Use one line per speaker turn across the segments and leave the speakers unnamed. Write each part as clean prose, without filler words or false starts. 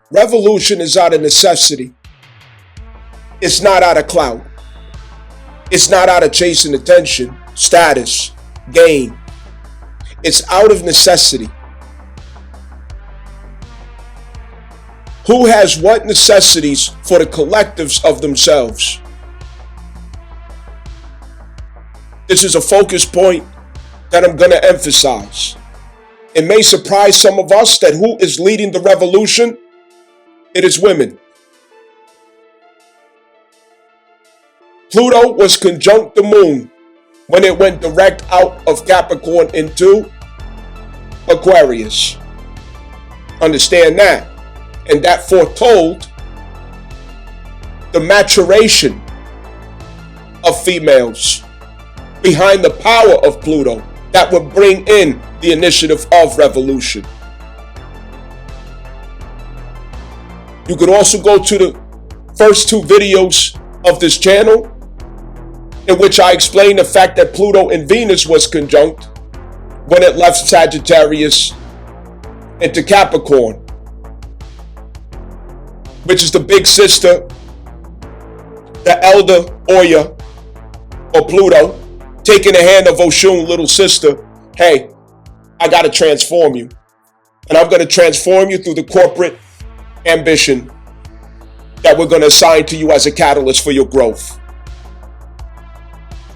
Revolution is out of necessity. It's not out of clout. It's not out of chasing attention, status, gain. It's out of necessity. Who has what necessities for the collectives of themselves? This is a focus point that I'm going to emphasize. It may surprise some of us that who is leading the revolution? It is women. Pluto was conjunct the moon when it went direct out of Capricorn into Aquarius. Understand that. And that foretold the maturation of females behind the power of Pluto that would bring in the initiative of revolution. You could also go to the first two videos of this channel in which I explain the fact that Pluto and Venus was conjunct when it left Sagittarius into Capricorn, which is the big sister, the elder Oya or Pluto, taking the hand of Oshun, little sister. Hey, I got to transform you. And I'm going to transform you through the corporate ambition that we're going to assign to you as a catalyst for your growth.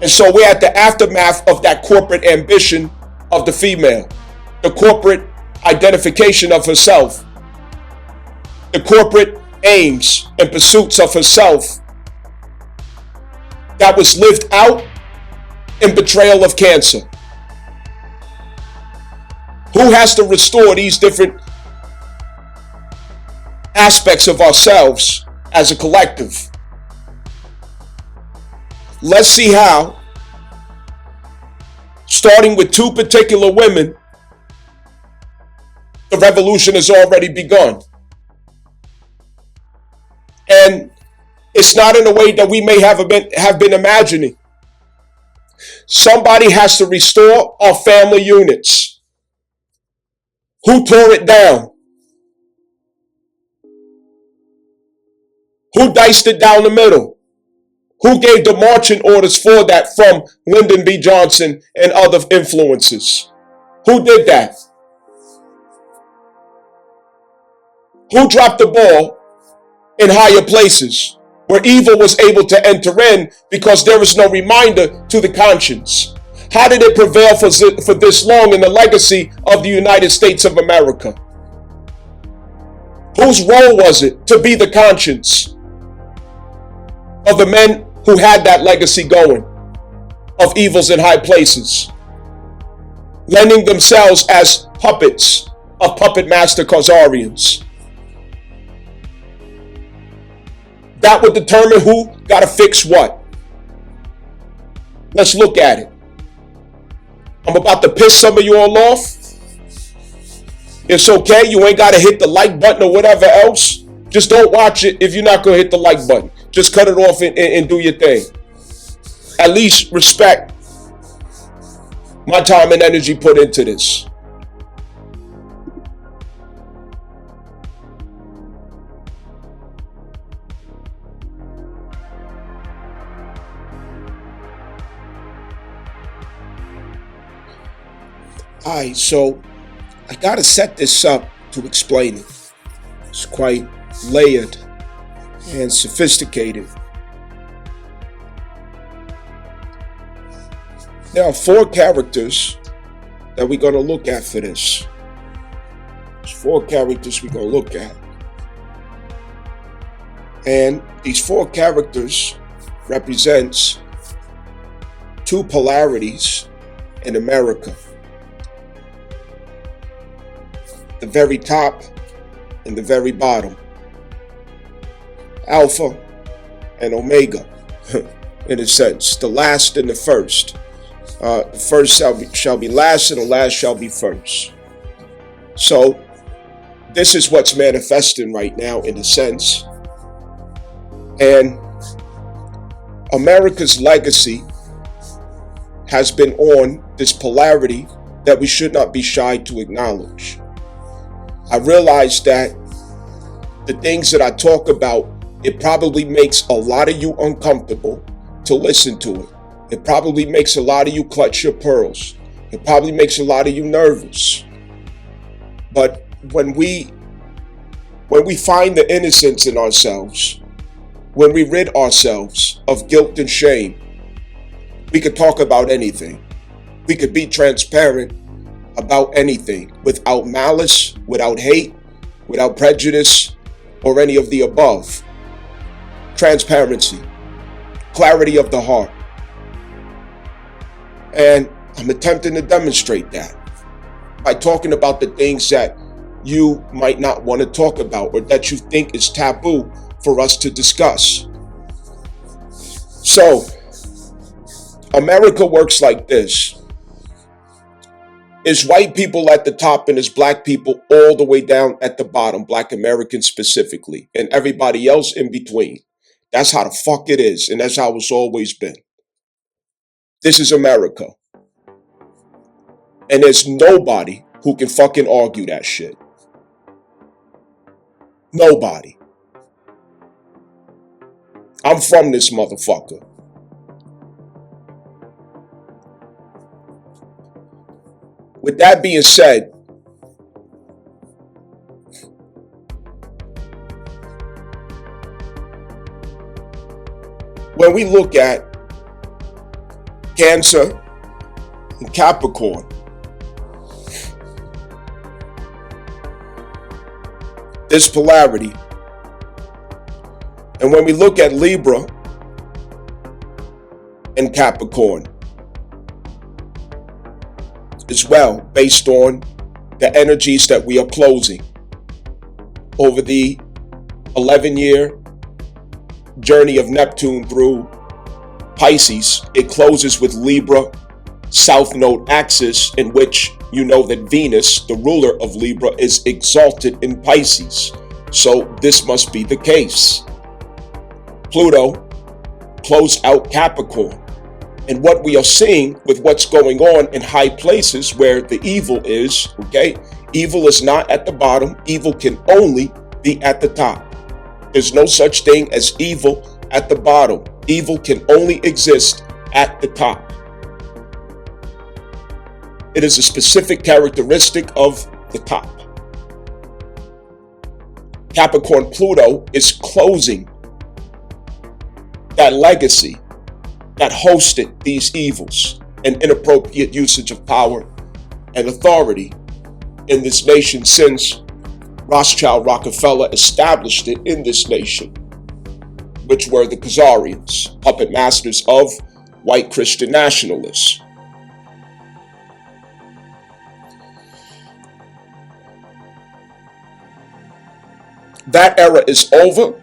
And so we're at the aftermath of that corporate ambition of the female, the corporate identification of herself, the corporate aims and pursuits of herself that was lived out in betrayal of Cancer. Who has to restore these different aspects of ourselves as a collective? Let's see how, starting with two particular women, the revolution has already begun. And it's not in a way that we may have been imagining. Somebody has to restore our family units. Who tore it down? Who diced it down the middle? Who gave the marching orders for that from Lyndon B. Johnson and other influences? Who did that? Who dropped the ball in higher places where evil was able to enter in because there was no reminder to the conscience? How did it prevail for this long in the legacy of the United States of America? Whose role was it to be the conscience of the men who had that legacy going of evils in high places, lending themselves as puppets of puppet master Khazarians? That would determine who got to fix what. Let's look at it. I'm about to piss some of you all off. It's okay. You ain't got to hit the like button or whatever else. Just don't watch it if you're not going to hit the like button. Just cut it off and do your thing. At least respect my time and energy put into this. All right, so I got to set this up to explain it. It's quite layered and sophisticated. There are four characters that we're going to look at for this. There's four characters we're going to look at. And these four characters represents two polarities in America. The very top and the very bottom. Alpha and Omega, in a sense. The last and the first. The first shall be last and the last shall be first. So, this is what's manifesting right now in a sense. And America's legacy has been on this polarity that we should not be shy to acknowledge. I realize that the things that I talk about, it probably makes a lot of you uncomfortable to listen to it. It probably makes a lot of you clutch your pearls. It probably makes a lot of you nervous. But when we find the innocence in ourselves, when we rid ourselves of guilt and shame, we could talk about anything. We could be transparent about anything without malice, without hate, without prejudice, or any of the above. Transparency, clarity of the heart. And I'm attempting to demonstrate that by talking about the things that you might not want to talk about or that you think is taboo for us to discuss. So, America works like this. It's white people at the top and it's black people all the way down at the bottom, black Americans specifically, and everybody else in between. That's how the fuck it is, and that's how it's always been. This is America. And there's nobody who can fucking argue that shit. Nobody. I'm from this motherfucker. With that being said, when we look at Cancer and Capricorn, this polarity, and when we look at Libra and Capricorn as well, based on the energies that we are closing over the 11-year journey of Neptune through Pisces, it closes with Libra South Node axis, in which you know that Venus, the ruler of Libra, is exalted in Pisces. So this must be the case. Pluto closed out Capricorn. And what we are seeing with what's going on in high places where the evil is, okay? Evil is not at the bottom. Evil can only be at the top. There's no such thing as evil at the bottom. Evil can only exist at the top. It is a specific characteristic of the top. Capricorn Pluto is closing that legacy that hosted these evils and inappropriate usage of power and authority in this nation since Rothschild Rockefeller established it in this nation, which were the Khazarians, puppet masters of white Christian nationalists. That era is over,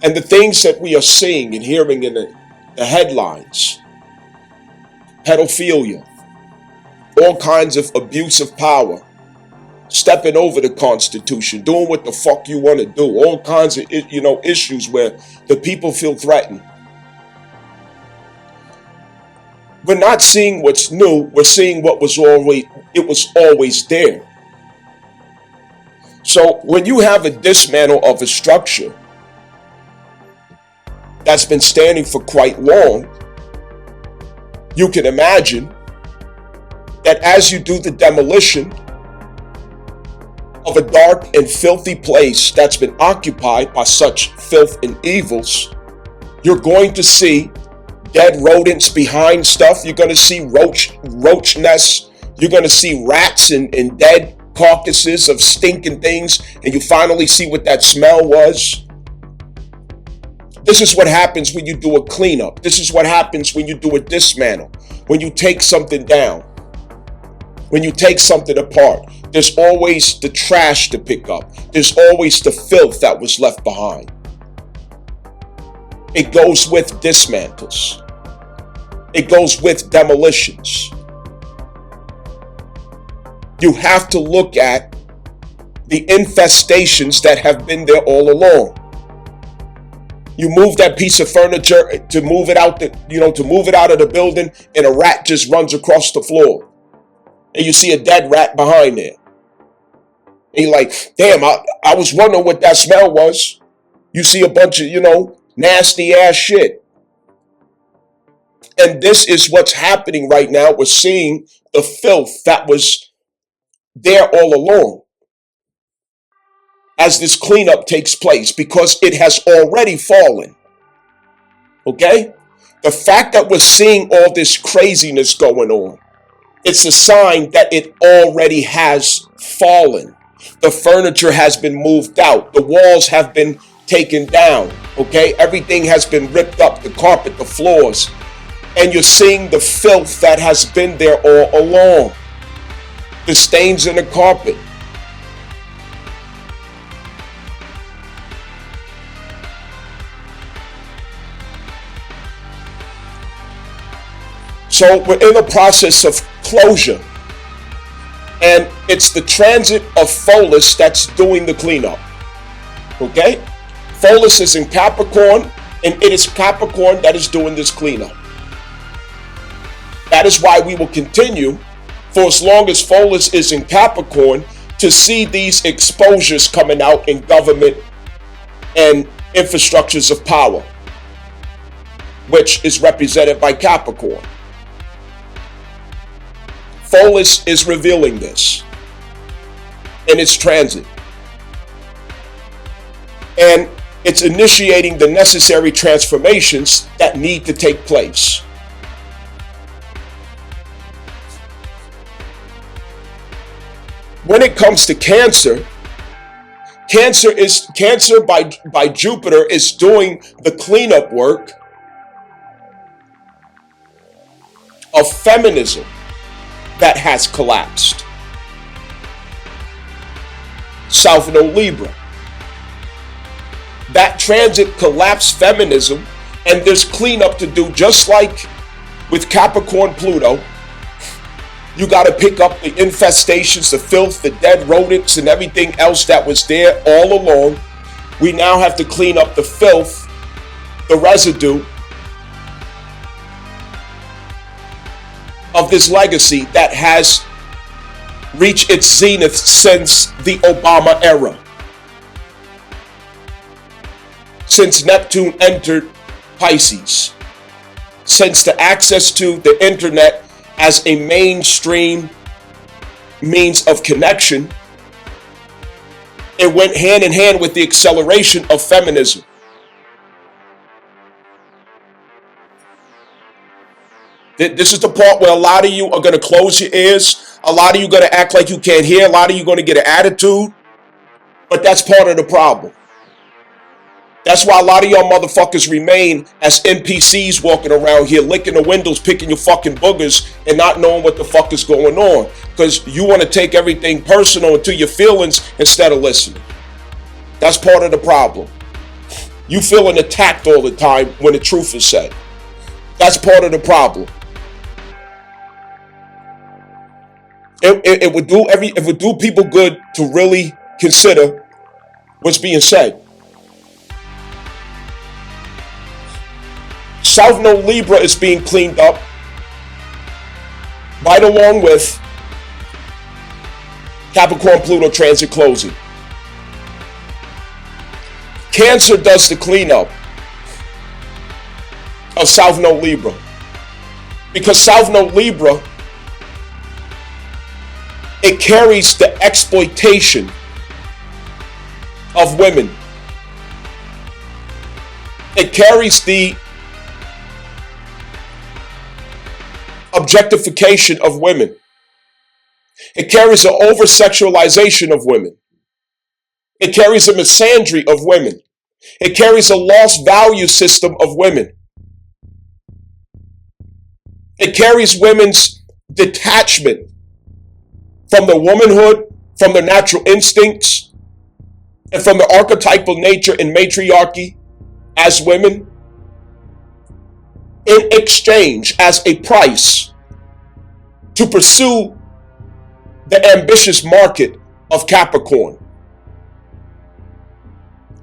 and the things that we are seeing and hearing in the headlines, pedophilia, all kinds of abuse of power, stepping over the Constitution, doing what the fuck you want to do, all kinds of issues where the people feel threatened. We're not seeing what's new, we're seeing what was always there. So when you have a dismantle of a structure that's been standing for quite long, you can imagine that as you do the demolition of a dark and filthy place that's been occupied by such filth and evils, you're going to see dead rodents behind stuff. You're going to see roach nests. You're going to see rats and dead carcasses of stinking things, and you finally see what that smell was. This is what happens when you do a cleanup. This is what happens when you do a dismantle. When you take something down. When you take something apart. There's always the trash to pick up. There's always the filth that was left behind. It goes with dismantles. It goes with demolitions. You have to look at the infestations that have been there all along. You move that piece of furniture to move it out of the building, and a rat just runs across the floor. And you see a dead rat behind there. And you're like, damn, I was wondering what that smell was. You see a bunch of, nasty ass shit. And this is what's happening right now. We're seeing the filth that was there all along as this cleanup takes place, because it has already fallen. Okay? The fact that we're seeing all this craziness going on, it's a sign that it already has fallen. The furniture has been moved out. The walls have been taken down. Okay? Everything has been ripped up, the carpet, the floors. And you're seeing the filth that has been there all along. The stains in the carpet. So we're in the process of closure. And it's the transit of Pholus that's doing the cleanup. Okay? Pholus is in Capricorn, and it is Capricorn that is doing this cleanup. That is why we will continue for as long as Pholus is in Capricorn to see these exposures coming out in government and infrastructures of power, which is represented by Capricorn. Pholus is revealing this in its transit. And it's initiating the necessary transformations that need to take place. When it comes to Cancer, Cancer by Jupiter is doing the cleanup work of feminism that has collapsed. South Node Libra. That transit collapsed feminism, and there's cleanup to do, just like with Capricorn Pluto. You got to pick up the infestations, the filth, the dead rodents, and everything else that was there all along. We now have to clean up the filth, the residue of this legacy that has reached its zenith since the Obama era. Since Neptune entered Pisces. Since the access to the internet as a mainstream means of connection, it went hand in hand with the acceleration of feminism. This is the part where a lot of you are going to close your ears. A lot of you are going to act like you can't hear. A lot of you are going to get an attitude. But that's part of the problem. That's why a lot of y'all motherfuckers remain as NPCs walking around here, licking the windows, picking your fucking boogers, and not knowing what the fuck is going on. Because you want to take everything personal into your feelings instead of listening. That's part of the problem. You feeling attacked all the time when the truth is said. That's part of the problem. It would do people good to really consider what's being said. South Node Libra is being cleaned up right along with Capricorn Pluto transit closing. Cancer does the cleanup of South Node Libra, because South Node Libra, it carries the exploitation of women. It carries the objectification of women. It carries the over-sexualization of women. It carries a misandry of women. It carries a lost value system of women. It carries women's detachment from their womanhood, from their natural instincts, and from the archetypal nature and matriarchy as women, in exchange as a price to pursue the ambitious market of Capricorn,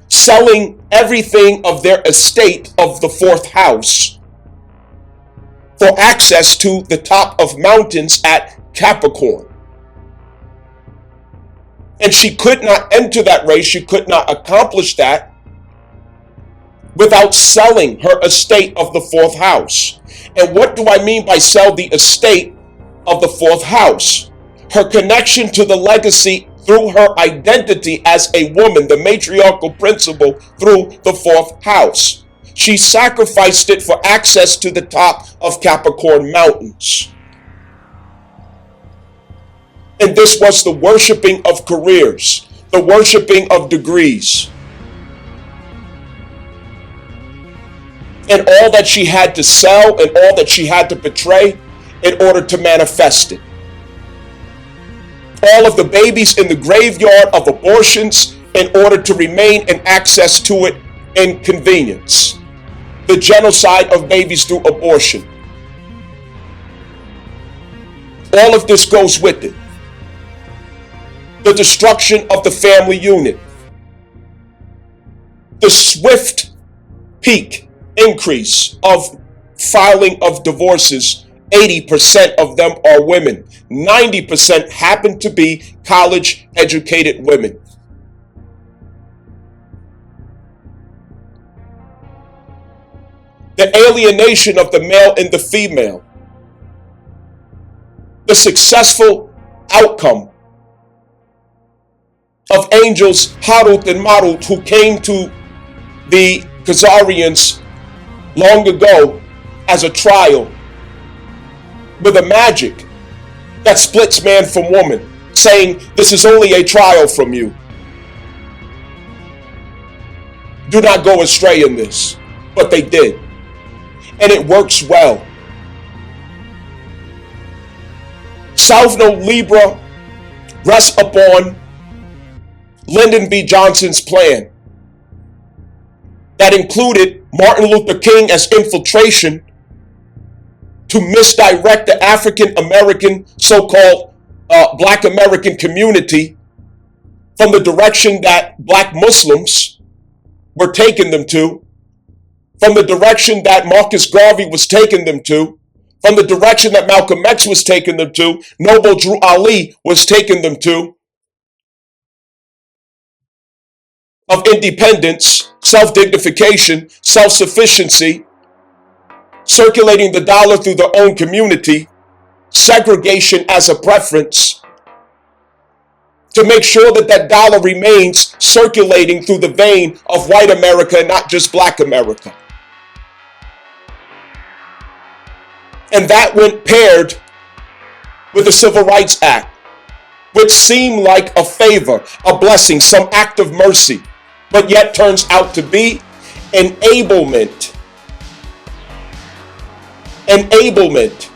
selling everything of their estate of the fourth house for access to the top of mountains at Capricorn. And she could not enter that race. She could not accomplish that without selling her estate of the fourth house. And what do I mean by sell the estate of the fourth house? Her connection to the legacy through her identity as a woman, the matriarchal principle through the fourth house. She sacrificed it for access to the top of Capricorn mountains. And this was the worshiping of careers, the worshiping of degrees, and all that she had to sell and all that she had to betray in order to manifest it. All of the babies in the graveyard of abortions in order to remain in access to it in convenience. The genocide of babies through abortion. All of this goes with it. The destruction of the family unit. The swift peak increase of filing of divorces. 80% of them are women. 90% happen to be college educated women. The alienation of the male and the female. The successful outcome of angels Harut and Marut who came to the Khazarians long ago as a trial with a magic that splits man from woman, saying, this is only a trial from you. Do not go astray in this. But they did. And it works well. South Node Libra rests upon Lyndon B. Johnson's plan that included Martin Luther King as infiltration to misdirect the African American, so-called Black American community from the direction that Black Muslims were taking them to, from the direction that Marcus Garvey was taking them to, from the direction that Malcolm X was taking them to, Noble Drew Ali was taking them to, of independence, self-dignification, self-sufficiency, circulating the dollar through their own community, segregation as a preference, to make sure that that dollar remains circulating through the vein of white America and not just Black America. And that went paired with the Civil Rights Act, which seemed like a favor, a blessing, some act of mercy, but yet turns out to be enablement. Enablement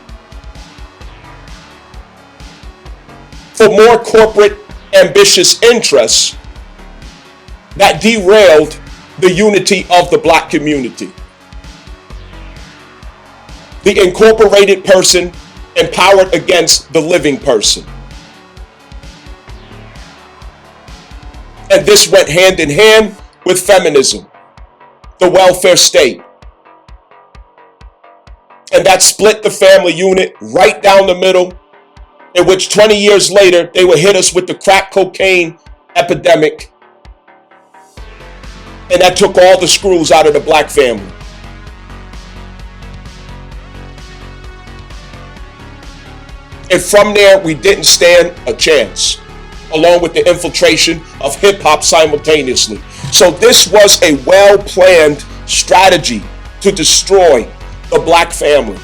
for more corporate ambitious interests that derailed the unity of the Black community. The incorporated person empowered against the living person. And this went hand in hand with feminism, the welfare state. And that split the family unit right down the middle, in which 20 years later, they would hit us with the crack cocaine epidemic. And that took all the screws out of the Black family. And from there, we didn't stand a chance, along with the infiltration of hip-hop simultaneously. So this was a well-planned strategy to destroy the Black family.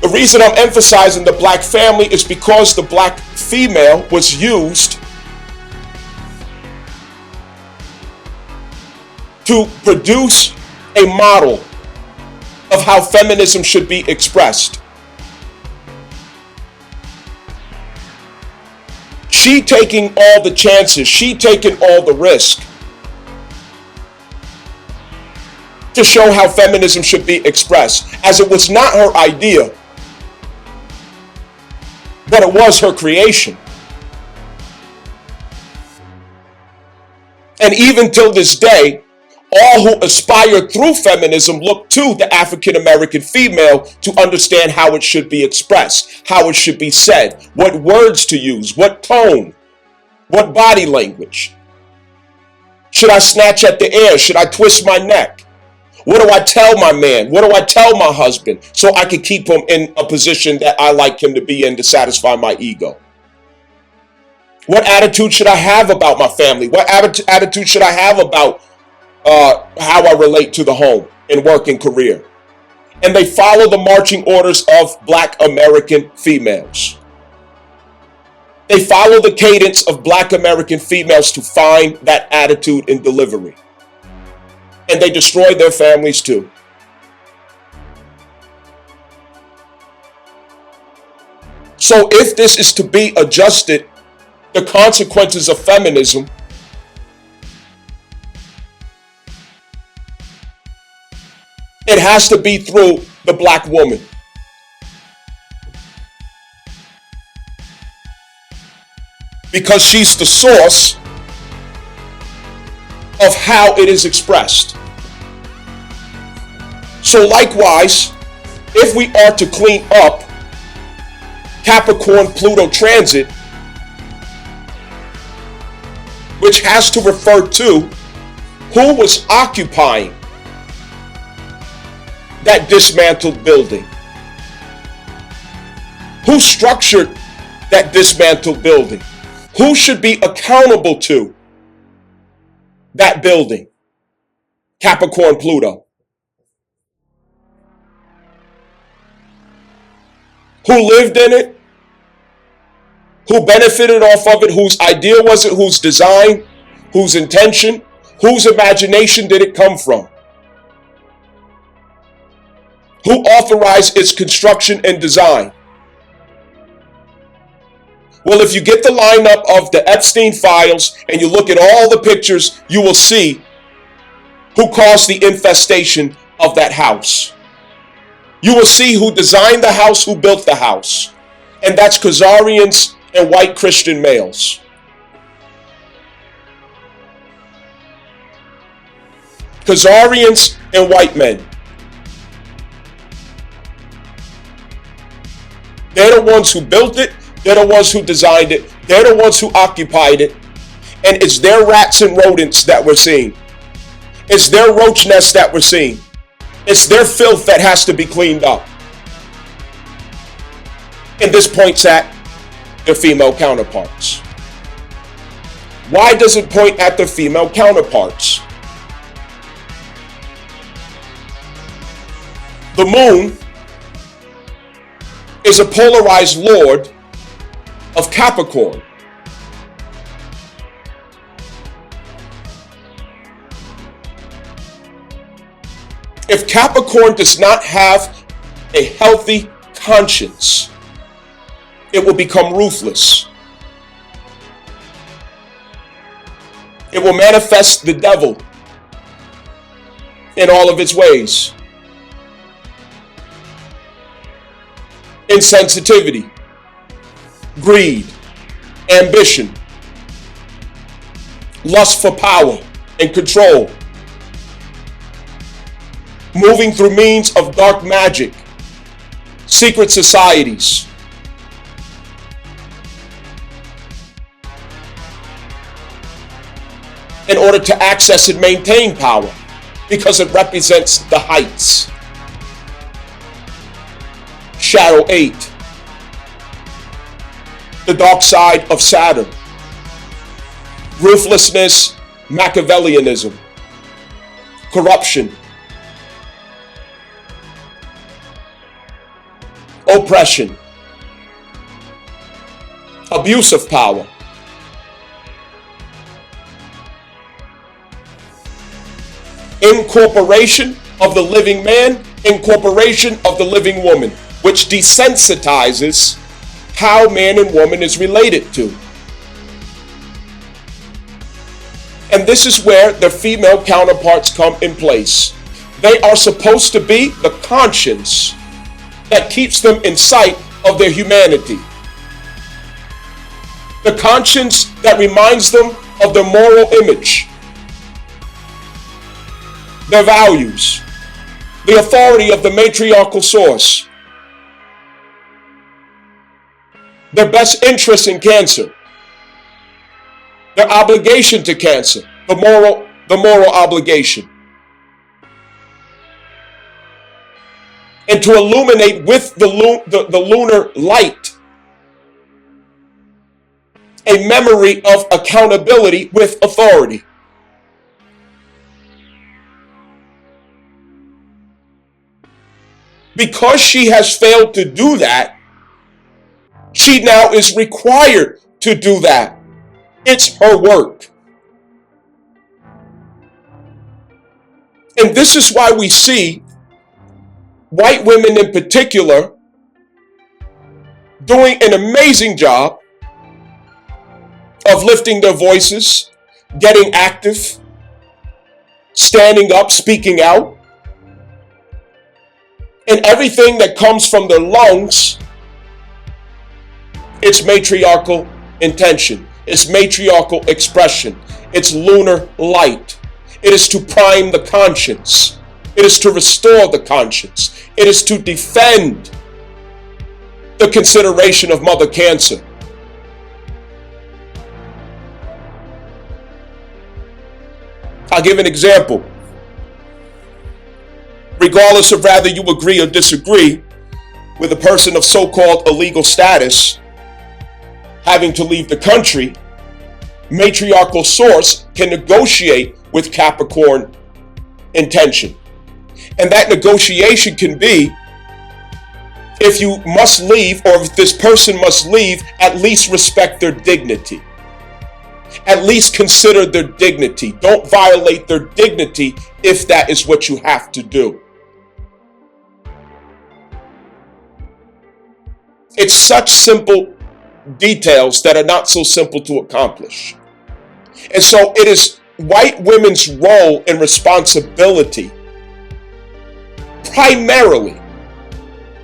The reason I'm emphasizing the Black family is because the Black female was used to produce a model of how feminism should be expressed. She taking all the chances, she taking all the risk to show how feminism should be expressed, as it was not her idea, but it was her creation. And even till this day, All who aspire through feminism look to the African American female to understand how it should be expressed, how it should be said, what words to use, what tone, what body language. Should I snatch at the air? Should I twist my neck? What do I tell my man? What do I tell my husband so I can keep him in a position that I like him to be in to satisfy my ego? What attitude should I have about my family? What attitude should I have about how I relate to the home and work and career? And they follow the marching orders of Black American females. They follow the cadence of Black American females to find that attitude and delivery. And they destroy their families too. So if this is to be adjusted, the consequences of feminism, it has to be through the Black woman. Because she's the source of how it is expressed. So likewise, if we are to clean up Capricorn-Pluto transit, which has to refer to who was occupying that dismantled building, who structured that dismantled building, who should be accountable to that building, Capricorn-Pluto. Who lived in it? Who benefited off of it? Whose idea was it? Whose design? Whose intention? Whose imagination did it come from? Who authorized its construction and design? Well, if you get the lineup of the Epstein files and you look at all the pictures, you will see who caused the infestation of that house. You will see who designed the house, who built the house. And that's Khazarians and white Christian males. Khazarians and white men. They're the ones who built it. They're the ones who designed it. They're the ones who occupied it. And it's their rats and rodents that we're seeing. It's their roach nests that we're seeing. It's their filth that has to be cleaned up. And this points at their female counterparts. Why does it point at their female counterparts? The moon is a polarized lord of Capricorn. If Capricorn does not have a healthy conscience, it will become ruthless. It will manifest the devil in all of its ways. Insensitivity, greed, ambition, lust for power and control, moving through means of dark magic, secret societies, in order to access and maintain power, because it represents the heights. Shadow 8, the dark side of Saturn, ruthlessness, Machiavellianism, corruption, oppression, abuse of power, incorporation of the living man, incorporation of the living woman, which desensitizes how man and woman is related to. And this is where the female counterparts come in place. They are supposed to be the conscience that keeps them in sight of their humanity. The conscience that reminds them of their moral image. their values, the authority of the matriarchal source, their best interest in Cancer, their obligation to Cancer, the moral obligation, and to illuminate with the lunar light a memory of accountability with authority. Because she has failed to do that, she now is required to do that. It's her work. And this is why we see white women in particular doing an amazing job of lifting their voices, getting active, standing up, speaking out. And everything that comes from their lungs, it's matriarchal intention. It's matriarchal expression. It's lunar light. It is to prime the conscience. It is to restore the conscience. It is to defend the consideration of Mother Cancer. I'll give an example. Regardless of whether you agree or disagree with a person of so-called illegal status having to leave the country, matriarchal source can negotiate with Capricorn intention. And that negotiation can be, if you must leave, or if this person must leave, at least respect their dignity. At least consider their dignity. Don't violate their dignity if that is what you have to do. It's such simple details that are not so simple to accomplish. And so it is white women's role and responsibility primarily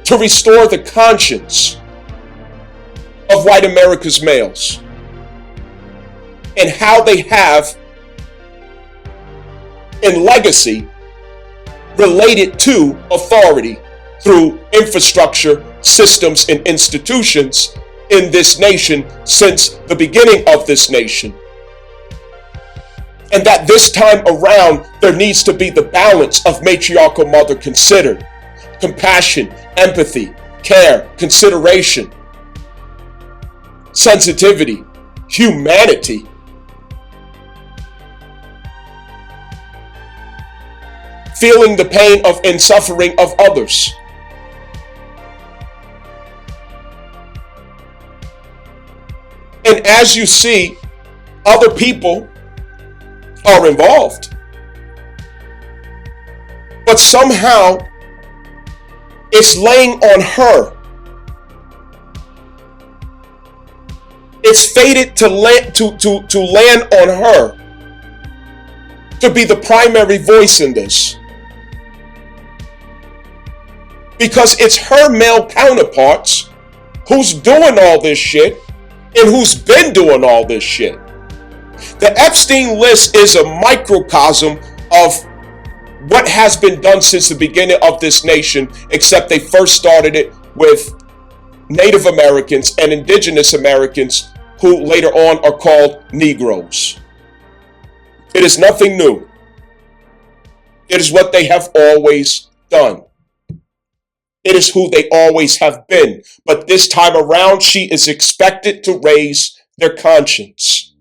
to restore the conscience of white America's males and how they have in legacy related to authority through infrastructure, systems, and institutions in this nation since the beginning of this nation. And that this time around, there needs to be the balance of matriarchal mother considered. Compassion, empathy, care, consideration, sensitivity, humanity. Feeling the pain of and suffering of others. And as you see, other people are involved. But somehow, it's laying on her. It's fated to land on her to be the primary voice in this. Because it's her male counterparts who's doing all this shit and who's been doing all this shit. The Epstein list is a microcosm of what has been done since the beginning of this nation, except they first started it with Native Americans and Indigenous Americans, who later on are called Negroes. It is nothing new. It is what they have always done. It is who they always have been. But this time around, she is expected to raise their conscience.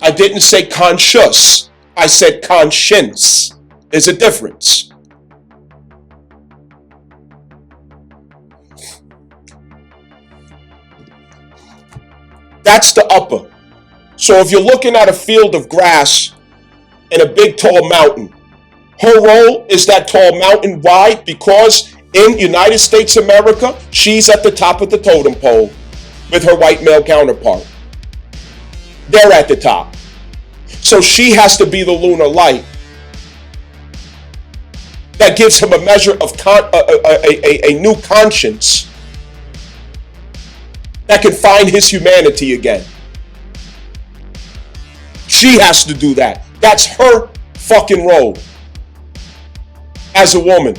I didn't say conscious. I said conscience. There's a difference. That's the upper. So if you're looking at a field of grass and a big tall mountain, her role is that tall mountain. Why? Because in United States of America, she's at the top of the totem pole with her white male counterpart. They're at the top. So she has to be the lunar light that gives him a measure of a new conscience that can find his humanity again. She has to do that. That's her fucking role as a woman.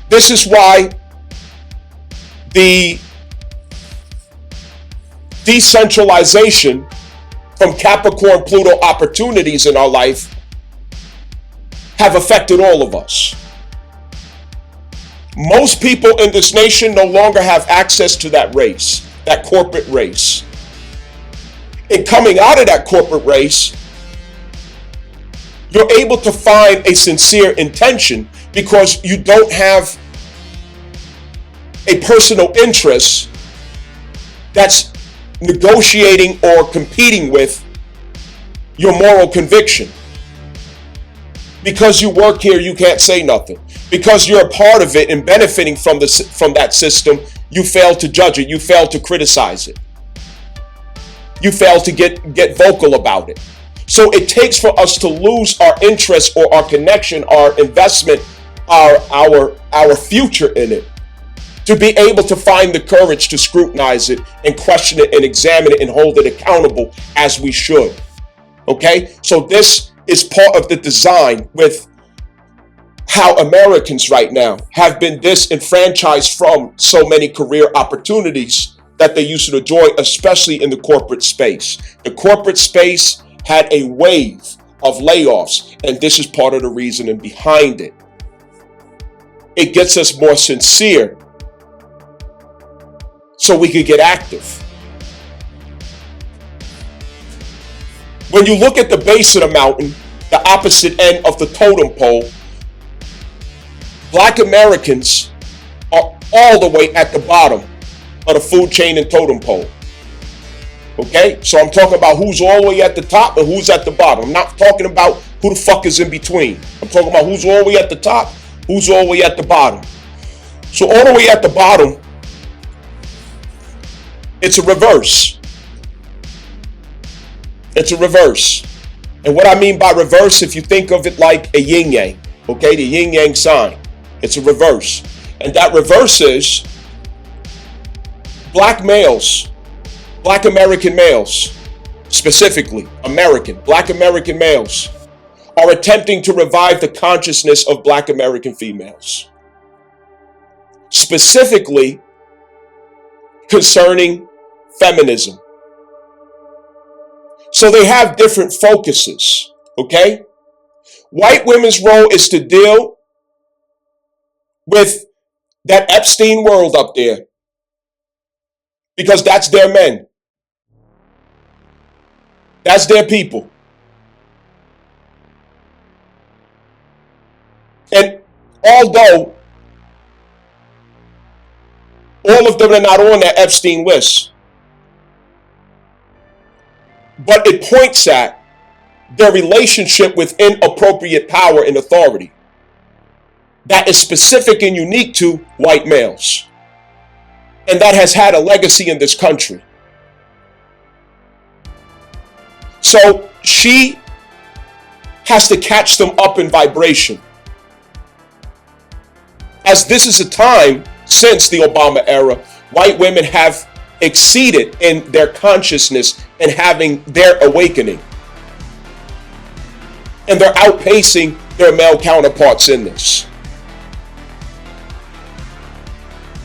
This is why the decentralization from Capricorn Pluto opportunities in our life have affected all of us. Most people in this nation no longer have access to that race, that corporate race. In coming out of that corporate race, you're able to find a sincere intention because you don't have a personal interest that's negotiating or competing with your moral conviction. Because you work here, you can't say nothing. Because you're a part of it and benefiting from that system, you fail to judge it. You fail to criticize it. You fail to get vocal about it. So it takes for us to lose our interest or our connection, our investment, our future in it, to be able to find the courage to scrutinize it and question it and examine it and hold it accountable as we should. Okay? So this is part of the design with how Americans right now have been disenfranchised from so many career opportunities that they used to enjoy, especially in the corporate space. The corporate space had a wave of layoffs, and this is part of the reasoning behind it. It gets us more sincere so we could get active. When you look at the base of the mountain, the opposite end of the totem pole, Black Americans are all the way at the bottom of the food chain and totem pole. Okay? So I'm talking about who's all the way at the top and who's at the bottom. I'm not talking about who the fuck is in between. I'm talking about who's all the way at the top, who's all the way at the bottom. So all the way at the bottom, it's a reverse. It's a reverse. And what I mean by reverse, if you think of it like a yin yang, okay, the yin yang sign, it's a reverse. And that reverse is black males, Black American males, specifically Black American males, are attempting to revive the consciousness of Black American females. Specifically concerning feminism. So they have different focuses, okay? White women's role is to deal with that Epstein world up there because that's their men. That's their people. And although all of them are not on that Epstein list, but it points at their relationship with inappropriate power and authority that is specific and unique to white males. And that has had a legacy in this country. So she has to catch them up in vibration. As this is a time since the Obama era, white women have exceeded in their consciousness and having their awakening. And they're outpacing their male counterparts in this.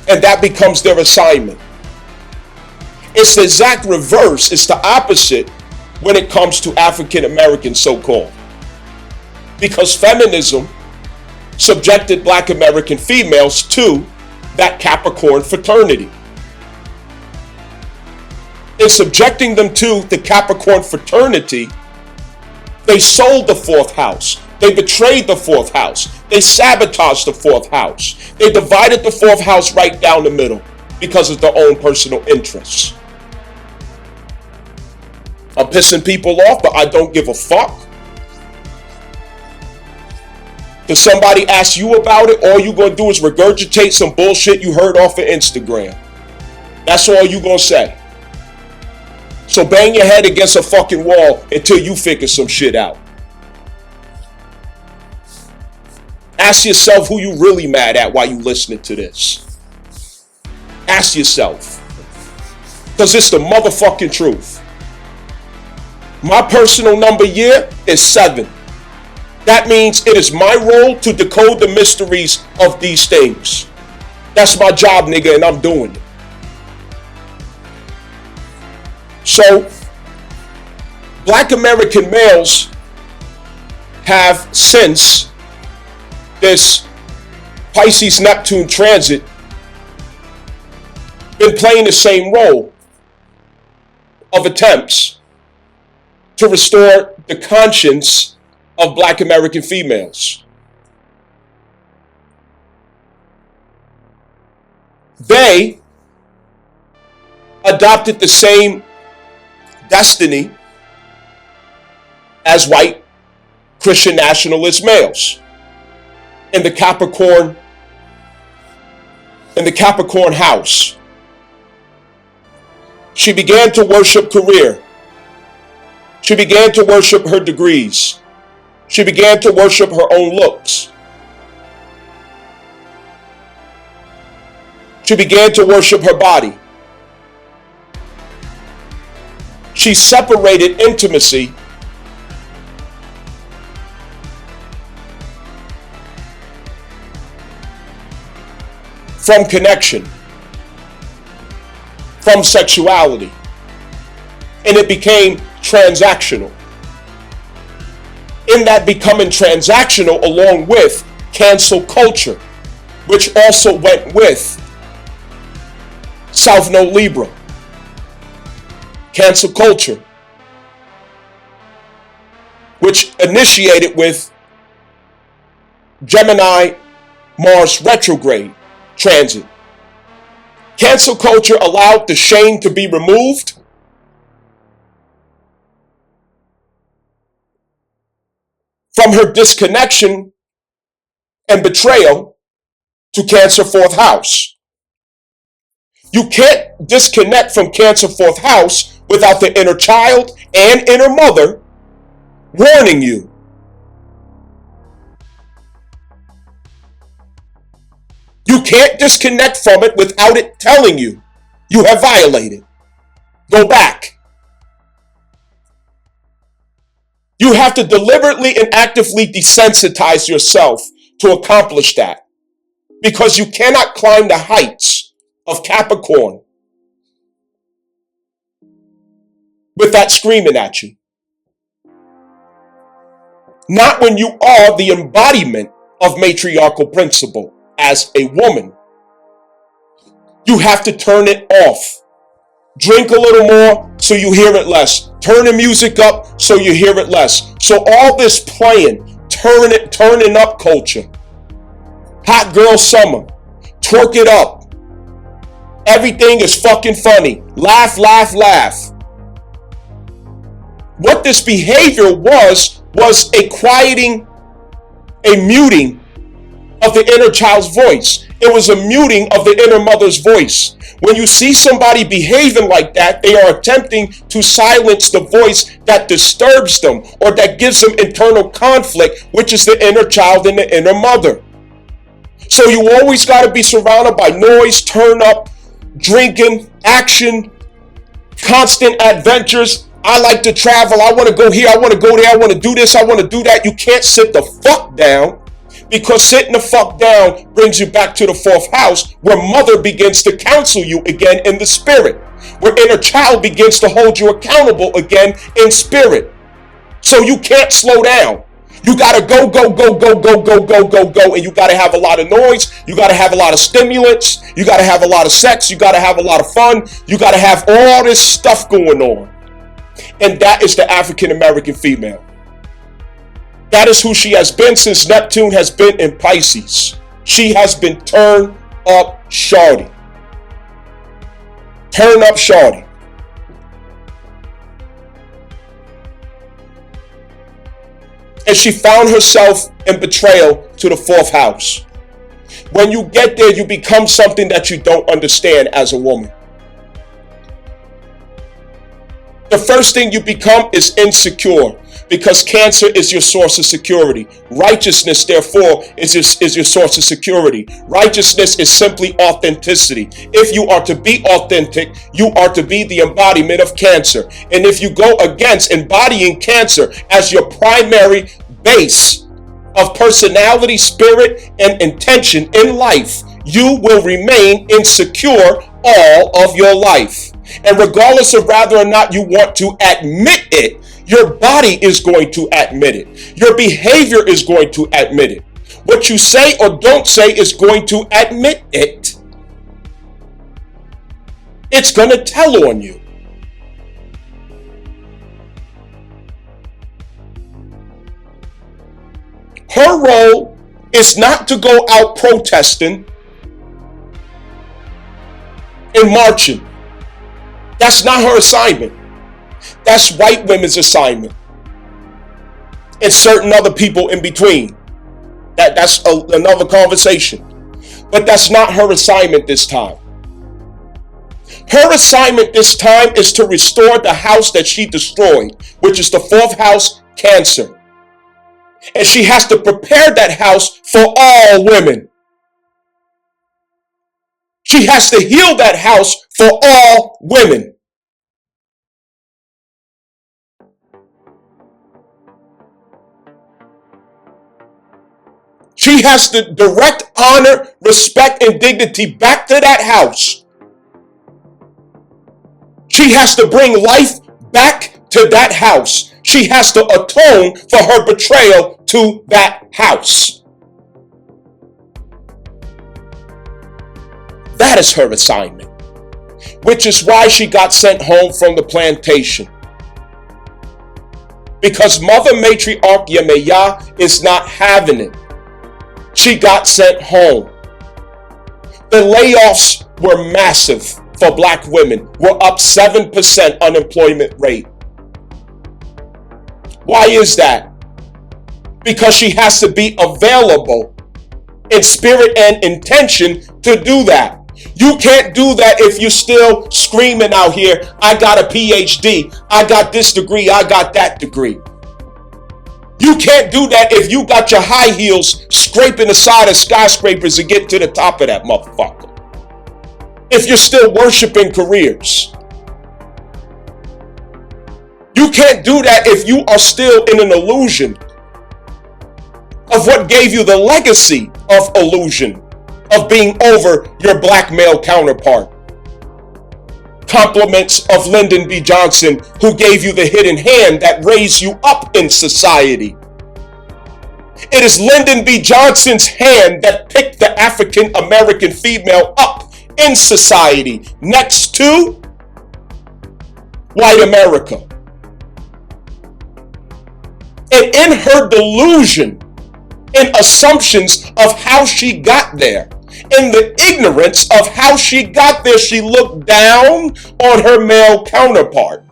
And that becomes their assignment. It's the exact reverse. It's the opposite when it comes to African Americans, so-called. Because feminism subjected Black American females to that Capricorn fraternity. In subjecting them to the Capricorn fraternity, they sold the fourth house. They betrayed the fourth house. They sabotaged the fourth house. They divided the fourth house right down the middle because of their own personal interests. I'm pissing people off, but I don't give a fuck. If somebody asks you about it, all you're going to do is regurgitate some bullshit you heard off of Instagram. That's all you're going to say. So bang your head against a fucking wall until you figure some shit out. Ask yourself who you really mad at while you listening to this. Ask yourself. Because it's the motherfucking truth. My personal number year is 7. That means it is my role to decode the mysteries of these things. That's my job, nigga, and I'm doing it. So, Black American males have, since this Pisces Neptune transit, been playing the same role of attempts to restore the conscience of Black American females. They adopted the same destiny as white Christian nationalist males in the Capricorn house. She began to worship career. She began to worship her degrees. She began to worship her own looks. She began to worship her body. She separated intimacy from connection, from sexuality, and it became transactional. In that becoming transactional, along with cancel culture, which also went with South Node Libra. Cancel culture, which initiated with Gemini Mars retrograde transit. Cancel culture allowed the shame to be removed from her disconnection and betrayal to Cancer 4th house. You can't disconnect from Cancer 4th house without the inner child and inner mother warning you. You can't disconnect from it without it telling you you have violated. Go back. You have to deliberately and actively desensitize yourself to accomplish that, because you cannot climb the heights of Capricorn with that screaming at you. Not when you are the embodiment of matriarchal principle as a woman. You have to turn it off. Drink a little more so you hear it less. Turn the music up so you hear it less. So all this playing, turning up culture, hot girl summer, twerk it up. Everything is fucking funny. Laugh, laugh, laugh. What this behavior was a quieting, a muting of the inner child's voice. It was a muting of the inner mother's voice. When you see somebody behaving like that, they are attempting to silence the voice that disturbs them or that gives them internal conflict, which is the inner child and the inner mother. So you always got to be surrounded by noise, turn up, drinking, action, constant adventures. I like to travel. I want to go here. I want to go there. I want to do this. I want to do that. You can't sit the fuck down, because sitting the fuck down brings you back to the 4th house, where mother begins to counsel you again in the spirit, where inner child begins to hold you accountable again in spirit. So you can't slow down. You got to go, and you got to have a lot of noise. You got to have a lot of stimulants. You got to have a lot of sex. You got to have a lot of fun. You got to have all this stuff going on. And that is the African American female. That is who she has been since Neptune has been in Pisces. She has been turned up shawty. Turn up shawty. And she found herself in betrayal to the 4th house. When you get there, you become something that you don't understand as a woman. The first thing you become is insecure, because Cancer is your source of security. Righteousness, therefore, is your source of security. Righteousness is simply authenticity. If you are to be authentic, you are to be the embodiment of Cancer. And if you go against embodying Cancer as your primary base of personality, spirit, and intention in life, you will remain insecure all of your life. And regardless of whether or not you want to admit it, your body is going to admit it. Your behavior is going to admit it. What you say or don't say is going to admit it. It's going to tell on you. Her role is not to go out protesting and marching. That's not her assignment. That's white women's assignment. And certain other people in between. That's another conversation. But that's not her assignment this time. Her assignment this time is to restore the house that she destroyed, which is the fourth house, Cancer. And she has to prepare that house for all women. She has to heal that house for all women. She has to direct honor, respect, and dignity back to that house. She has to bring life back to that house. She has to atone for her betrayal to that house. That is her assignment, which is why she got sent home from the plantation. Because Mother Matriarch Yemaya is not having it. She got sent home. The layoffs were massive for black women. We're up 7% unemployment rate. Why is that? Because she has to be available in spirit and intention to do that. You can't do that if you're still screaming out here, I got a PhD, I got this degree, I got that degree. You can't do that if you got your high heels scraping the side of skyscrapers to get to the top of that motherfucker. If you're still worshiping careers. You can't do that if you are still in an illusion of what gave you the legacy of illusion, of being over your black male counterpart. Compliments of Lyndon B. Johnson, who gave you the hidden hand that raised you up in society. It is Lyndon B. Johnson's hand that picked the African American female up in society next to white America. And in her delusion, in assumptions of how she got there, in the ignorance of how she got there, she looked down on her male counterpart.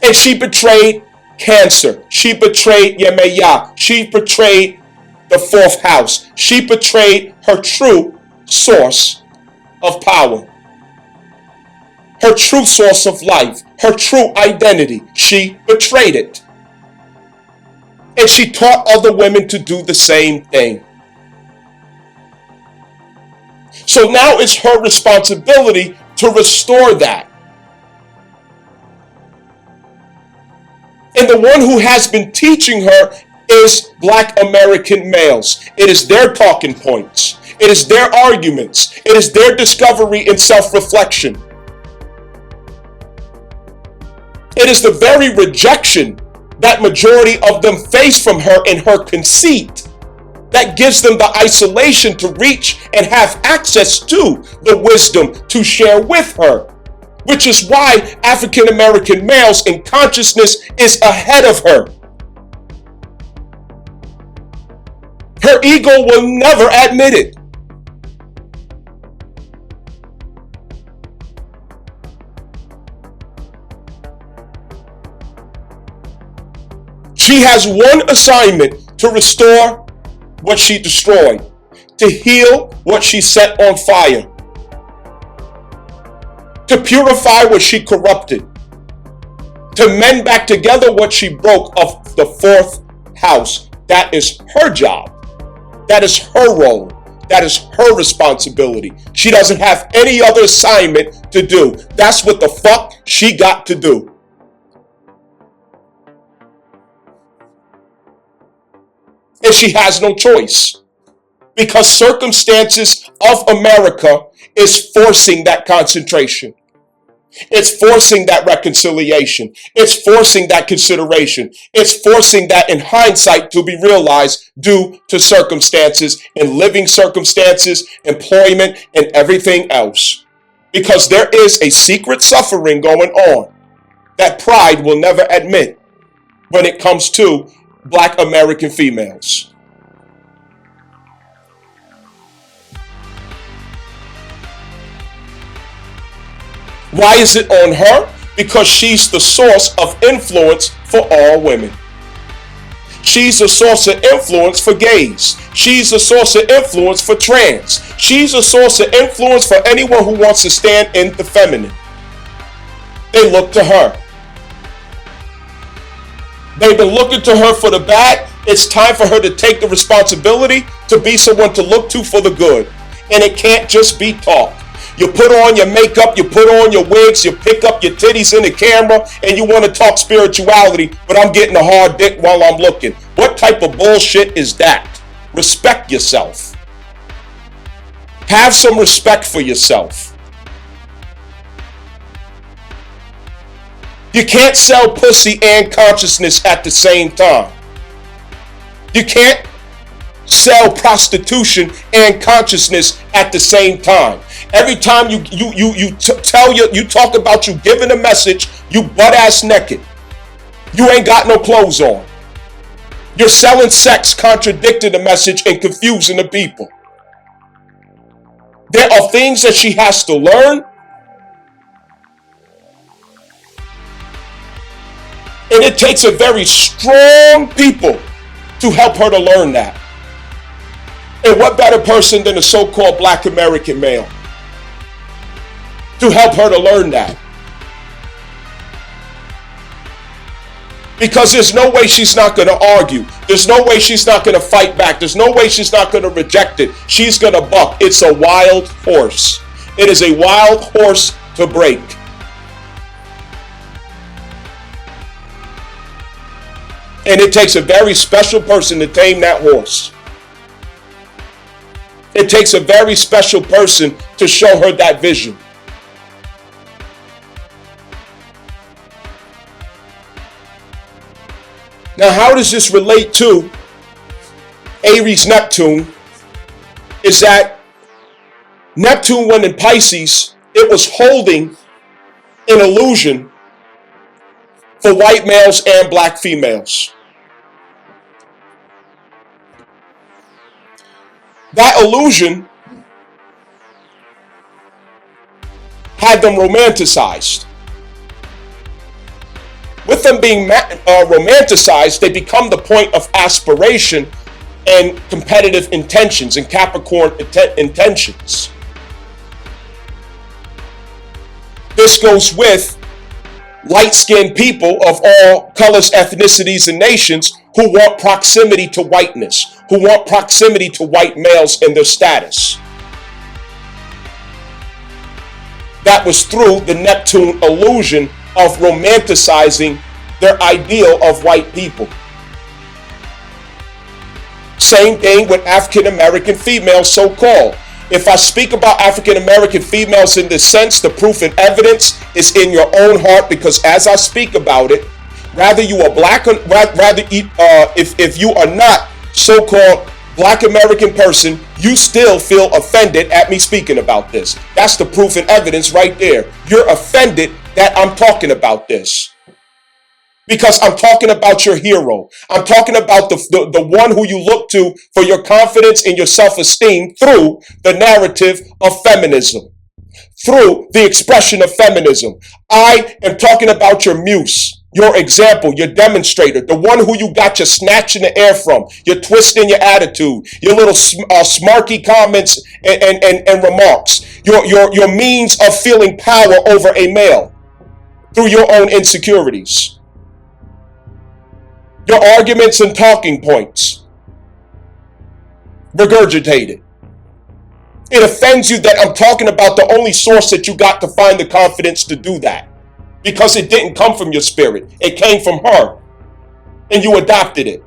And she betrayed Cancer. She betrayed Yemaya. She betrayed the fourth house. She betrayed her true source of power. Her true source of life. Her true identity. She betrayed it. And she taught other women to do the same thing. So now it's her responsibility to restore that. And the one who has been teaching her is black American males. It is their talking points. It is their arguments. It is their discovery and self-reflection. It is the very rejection that majority of them face from her in her conceit that gives them the isolation to reach and have access to the wisdom to share with her, which is why African American males in consciousness is ahead of her. Her ego will never admit it. She has one assignment: to restore what she destroyed, to heal what she set on fire, to purify what she corrupted, to mend back together what she broke of the fourth house. That is her job. That is her role. That is her responsibility. She doesn't have any other assignment to do. That's what the fuck she got to do. And she has no choice, because circumstances of America is forcing that concentration. It's forcing that reconciliation. It's forcing that consideration. It's forcing that in hindsight to be realized due to circumstances and living circumstances, employment, and everything else. Because there is a secret suffering going on that pride will never admit when it comes to Black American females. Why is it on her? Because she's the source of influence for all women. She's a source of influence for gays. She's a source of influence for trans. She's a source of influence for anyone who wants to stand in the feminine. They look to her. They've been looking to her for the bad. It's time for her to take the responsibility to be someone to look to for the good. And it can't just be talk. You put on your makeup, you put on your wigs, you pick up your titties in the camera, and you want to talk spirituality, but I'm getting a hard dick while I'm looking. What type of bullshit is that? Respect yourself. Have some respect for yourself. You can't sell pussy and consciousness at the same time. You can't sell prostitution and consciousness at the same time. Every time you talk about you giving a message, you butt ass naked. You ain't got no clothes on. You're selling sex, contradicting the message and confusing the people. There are things that she has to learn. And it takes a very strong people to help her to learn that. And what better person than a so-called Black American male to help her to learn that? Because there's no way she's not going to argue. There's no way she's not going to fight back. There's no way she's not going to reject it. She's going to buck. It's a wild horse. It is a wild horse to break. And it takes a very special person to tame that horse. It takes a very special person to show her that vision. Now, how does this relate to Aries Neptune? Is that Neptune, when in Pisces, it was holding an illusion for white males and Black females. That illusion had them romanticized. With them being romanticized, they become the point of aspiration and competitive intentions and Capricorn intentions. This goes with light-skinned people of all colors, ethnicities, and nations who want proximity to whiteness, who want proximity to white males and their status. That was through the Neptune illusion of romanticizing their ideal of white people. Same thing with African American females, so-called. If I speak about African American females in this sense, the proof and evidence is in your own heart, because as I speak about it, rather you are Black, if you are not so-called Black American person, you still feel offended at me speaking about this. That's the proof and evidence right there. You're offended that I'm talking about this. Because I'm talking about your hero. I'm talking about the one who you look to for your confidence and your self-esteem through the narrative of feminism, through the expression of feminism. I am talking about your muse. your example, your demonstrator, the one who you got your snatch in the air from, your twist in your attitude, your little smarky comments and remarks, your means of feeling power over a male through your own insecurities, your arguments and talking points, regurgitated. It offends you that I'm talking about the only source that you got to find the confidence to do that. Because it didn't come from your spirit. It came from her. And you adopted it.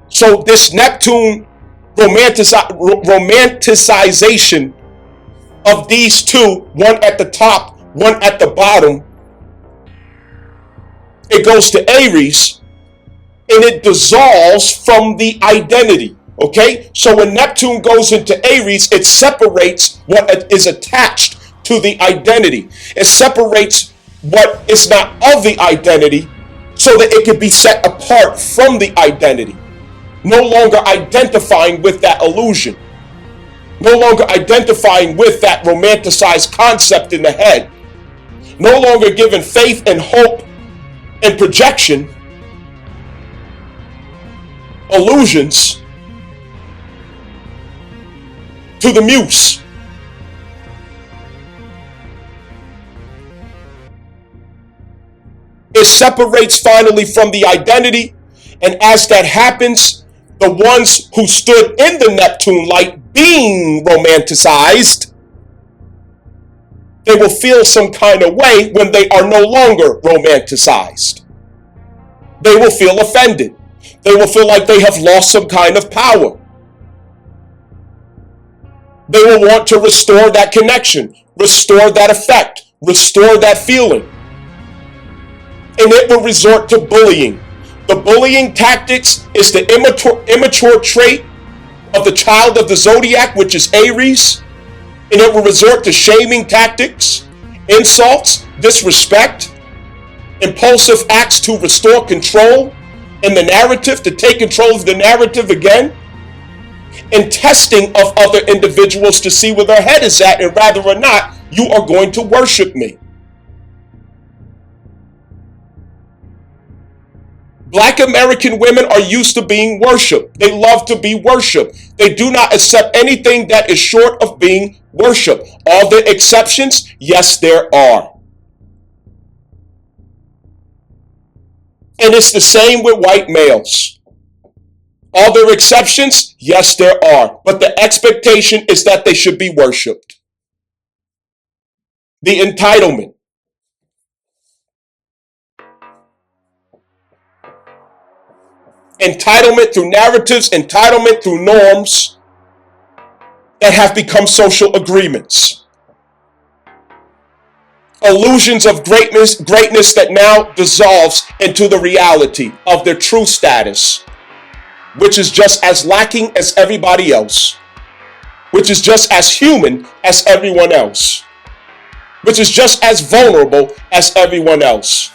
So this Neptune romanticization of these two, one at the top, one at the bottom, it goes to Aries and it dissolves from the identity. Okay, so when Neptune goes into Aries, it separates what is attached to the identity. It separates what is not of the identity so that it can be set apart from the identity. No longer identifying with that illusion. No longer identifying with that romanticized concept in the head. No longer giving faith and hope and projection, illusions, to the muse. It separates finally from the identity, and as that happens, the ones who stood in the Neptune light being romanticized, they will feel some kind of way when they are no longer romanticized. They will feel offended. They will feel like they have lost some kind of power. They will want to restore that connection, restore that effect, restore that feeling. And it will resort to bullying. The bullying tactics is the immature trait of the child of the zodiac, which is Aries. And it will resort to shaming tactics, insults, disrespect, impulsive acts to restore control in the narrative, to take control of the narrative again. And testing of other individuals to see where their head is at and whether or not you are going to worship me. Black American women are used to being worshiped. They love to be worshiped. They do not accept anything that is short of being worshiped. Are there exceptions? Yes, there are. And it's the same with white males. Are there exceptions? Yes, there are. But the expectation is that they should be worshiped. The entitlement. Entitlement through narratives, entitlement through norms that have become social agreements. Illusions of greatness that now dissolves into the reality of their true status, which is just as lacking as everybody else, which is just as human as everyone else, which is just as vulnerable as everyone else.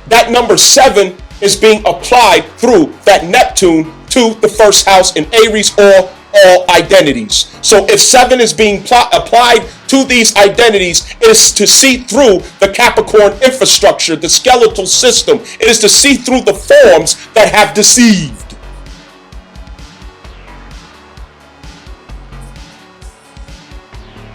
That number 7 is being applied through that Neptune to the first house in Aries, or all identities. So if 7 is being applied to these identities, it is to see through the Capricorn infrastructure, the skeletal system. It is to see through the forms that have deceived.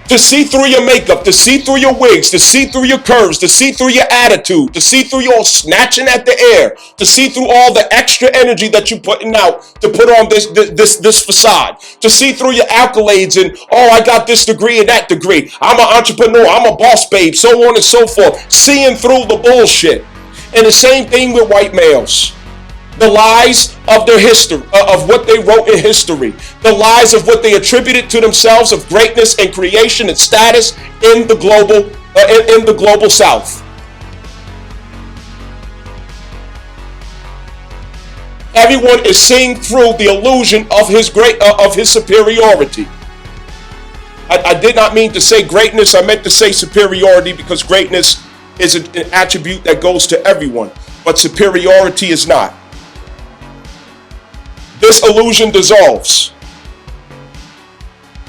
To see through your makeup, to see through your wigs, to see through your curves, to see through your attitude, to see through your snatching at the air, to see through all the extra energy that you're putting out to put on this facade, to see through your accolades and, oh, I got this degree and that degree, I'm an entrepreneur, I'm a boss babe, so on and so forth, seeing through the bullshit. And the same thing with white males. The lies of their history, of what they wrote in history, the lies of what they attributed to themselves of greatness and creation and status in the global South. Everyone is seeing through the illusion of his superiority. I did not mean to say greatness. I meant to say superiority, because greatness is an attribute that goes to everyone, but superiority is not. This illusion dissolves.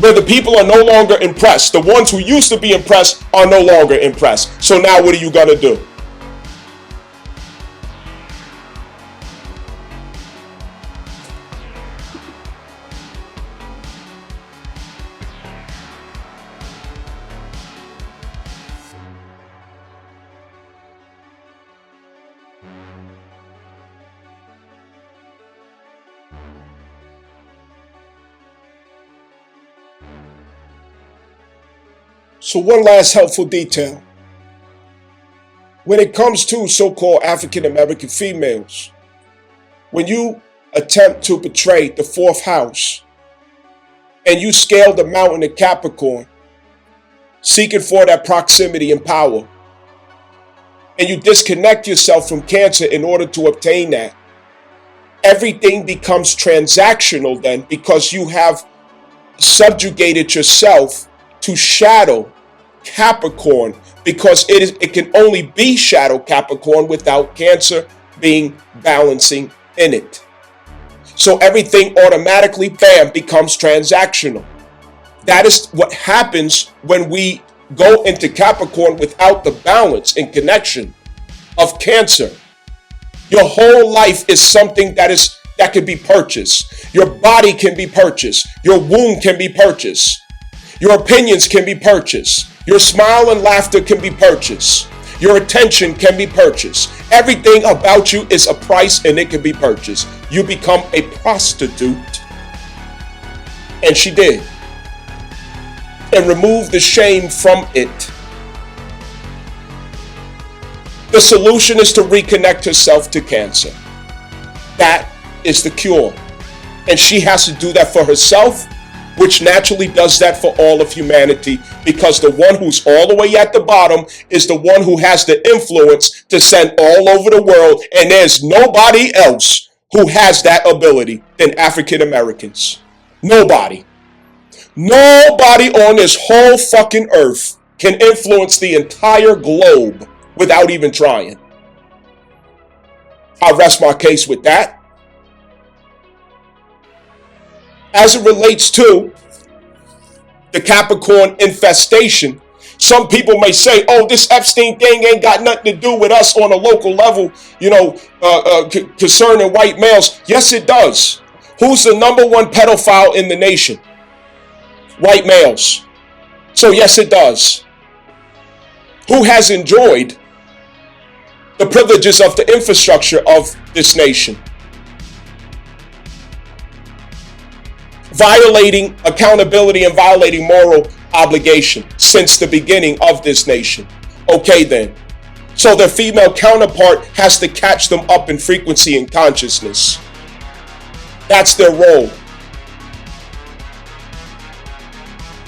where the people are no longer impressed. The ones who used to be impressed are no longer impressed. So now what are you going to do? So one last helpful detail. When it comes to so-called African American females, when you attempt to portray the fourth house and you scale the mountain of Capricorn, seeking for that proximity and power, and you disconnect yourself from Cancer in order to obtain that, everything becomes transactional then, because you have subjugated yourself to shadow Capricorn, because it can only be shadow Capricorn without Cancer being balancing in it. So everything automatically, bam, becomes transactional. That is what happens when we go into Capricorn without the balance and connection of Cancer. Your whole life is something that can be purchased. Your body can be purchased. Your womb can be purchased. Your opinions can be purchased. Your smile and laughter can be purchased. Your attention can be purchased. Everything about you is a price and it can be purchased. You become a prostitute. And she did. And remove the shame from it. The solution is to reconnect herself to Cancer. That is the cure. And she has to do that for herself, which naturally does that for all of humanity, because the one who's all the way at the bottom is the one who has the influence to send all over the world, and there's nobody else who has that ability than African Americans. Nobody. Nobody on this whole fucking earth can influence the entire globe without even trying. I rest my case with that. As it relates to the Capricorn infestation, some people may say, oh, this Epstein thing ain't got nothing to do with us on a local level, concerning white males. Yes, it does. Who's the number one pedophile in the nation? White males. So yes, it does. Who has enjoyed the privileges of the infrastructure of this nation? Violating accountability and violating moral obligation since the beginning of this nation. Okay then. So their female counterpart has to catch them up in frequency and consciousness. That's their role.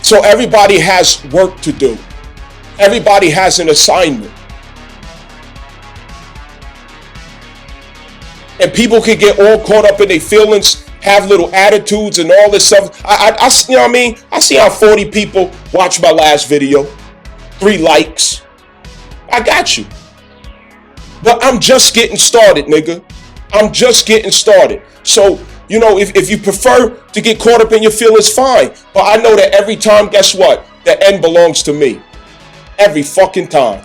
So everybody has work to do. Everybody has an assignment. And people can get all caught up in their feelings, have little attitudes and all this stuff. I you know what I mean? I see how 40 people watched my last video. 3 likes. I got you. But I'm just getting started, nigga. I'm just getting started. So, if you prefer to get caught up in your feelings, fine. But I know that every time, guess what? The end belongs to me. Every fucking time.